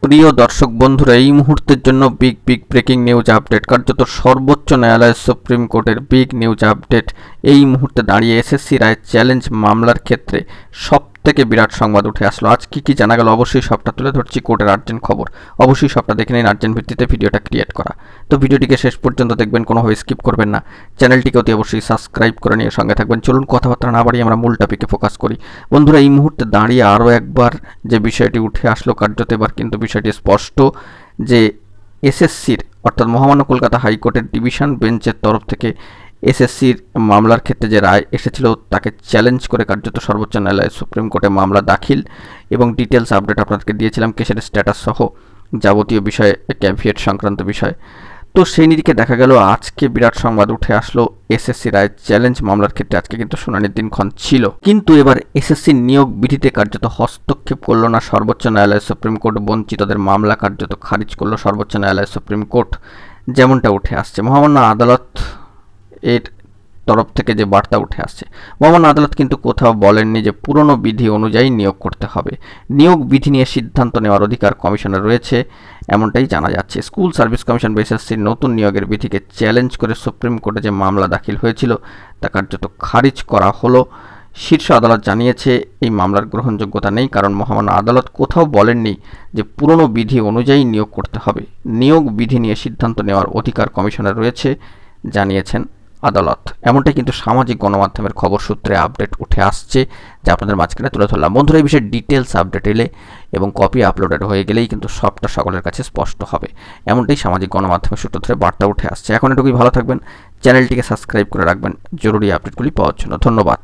প্রিয় দর্শক বন্ধুরা, এই মুহূর্তের জন্য বিগ ব্রেকিং নিউজ আপডেট। কার্যত সর্বোচ্চ ন্যায়ালয়ের সুপ্রিম কোর্টের বিগ নিউজ আপডেট। এই মুহূর্তে দাঁড়িয়ে এসএসসি রায় চ্যালেঞ্জ মামলার ক্ষেত্রে সবথেকে বিরাট সংবাদ উঠে আসলো। আজ কি জানা গেল অবশ্যই সবটা তুলে ধরছি। কোর্টের আর্জেন্ট খবর অবশ্যই সবটা দেখে নিন। আর্জেন্ট ভিত্তিতে ভিডিওটা ক্রিয়েট করা, তো ভিডিওটিকে শেষ পর্যন্ত দেখবেন, কোনোভাবে স্কিপ করবেন না। চ্যানেলটিকে অতি অবশ্যই সাবস্ক্রাইব করে নিয়ে সঙ্গে থাকবেন। চলুন কথাবার্তা না বাড়িয়ে আমরা মূল টপিকে ফোকাস করি। বন্ধুরা, এই মুহূর্তে দাঁড়িয়ে আরও একবার যে বিষয়টি উঠে আসলো, কার্যত এবার কিন্তু বিষয়টি স্পষ্ট যে এসএসসির অর্থাৎ মহামান্য কলকাতা হাইকোর্টের ডিভিশন বেঞ্চের তরফ থেকে এসএসসির মামলার ক্ষেত্রে যে রায় এসেছিল তাকে চ্যালেঞ্জ করে কার্যত সর্বোচ্চ ন্যায়ালয়ের সুপ্রিম কোর্টে মামলা দাখিল, এবং ডিটেলস আপডেট আপনাদেরকে দিয়েছিলাম কেসের স্ট্যাটাস সহ যাবতীয় বিষয়ে, ক্যাভিয়েট সংক্রান্ত বিষয়। তো সেই নিরিখে দেখা গেল আজকে বিরাট সংবাদ উঠে আসলো এসএসসি রায় চ্যালেঞ্জ মামলার ক্ষেত্রে। আজকে কিন্তু শুনানির দিনক্ষণ ছিল, কিন্তু এবার এসএসসি নিয়োগ বিধিতে কার্যত হস্তক্ষেপ করলো না সর্বোচ্চ ন্যায়ালয়ের সুপ্রিম কোর্ট। বঞ্চিতদের মামলা কার্যত খারিজ করলো সর্বোচ্চ ন্যায়ালয়ের সুপ্রিম কোর্ট, যেমনটা উঠে আসছে। মহামান্য আদালত এর তরফ থেকে যে বার্তা উঠে আসছে, মহামান্য আদালত কিন্তু কোথাও বলেননি যে পুরনো বিধি অনুযায়ী নিয়োগ করতে হবে। নিয়োগ বিধি নিয়ে সিদ্ধান্ত নেওয়ার অধিকার কমিশনের রয়েছে, এমনটাই জানা যাচ্ছে। স্কুল সার্ভিস কমিশন বা এসএসসির নতুন নিয়োগের বিধিকে চ্যালেঞ্জ করে সুপ্রিম কোর্টে যে মামলা দাখিল হয়েছিল তা কার্যত খারিজ করা হলো। শীর্ষ আদালত জানিয়েছে এই মামলার গ্রহণযোগ্যতা নেই, কারণ মহামান্য আদালত কোথাও বলেননি যে পুরনো বিধি অনুযায়ী নিয়োগ করতে হবে। নিয়োগ বিধি নিয়ে সিদ্ধান্ত নেওয়ার অধিকার কমিশনের রয়েছে, জানিয়েছেন আদালত। এমনটাই কিন্তু সামাজিক গণমাধ্যমের খবর সূত্রে আপডেট উঠে আসছে, যা আপনাদের মাঝখানে তুলে ধরলাম। বন্ধুরা, এই বিষয়ে ডিটেলস আপডেট এলে এবং কপি আপলোডেড হয়ে গেলেই কিন্তু সবটা সকলের কাছে স্পষ্ট হবে, এমনটাই সামাজিক গণমাধ্যমের সূত্র ধরে বার্তা উঠে আসছে। এখন এটুকুই, ভালো থাকবেন, চ্যানেলটিকে সাবস্ক্রাইব করে রাখবেন জরুরি আপডেটগুলি পাওয়ার জন্য। ধন্যবাদ।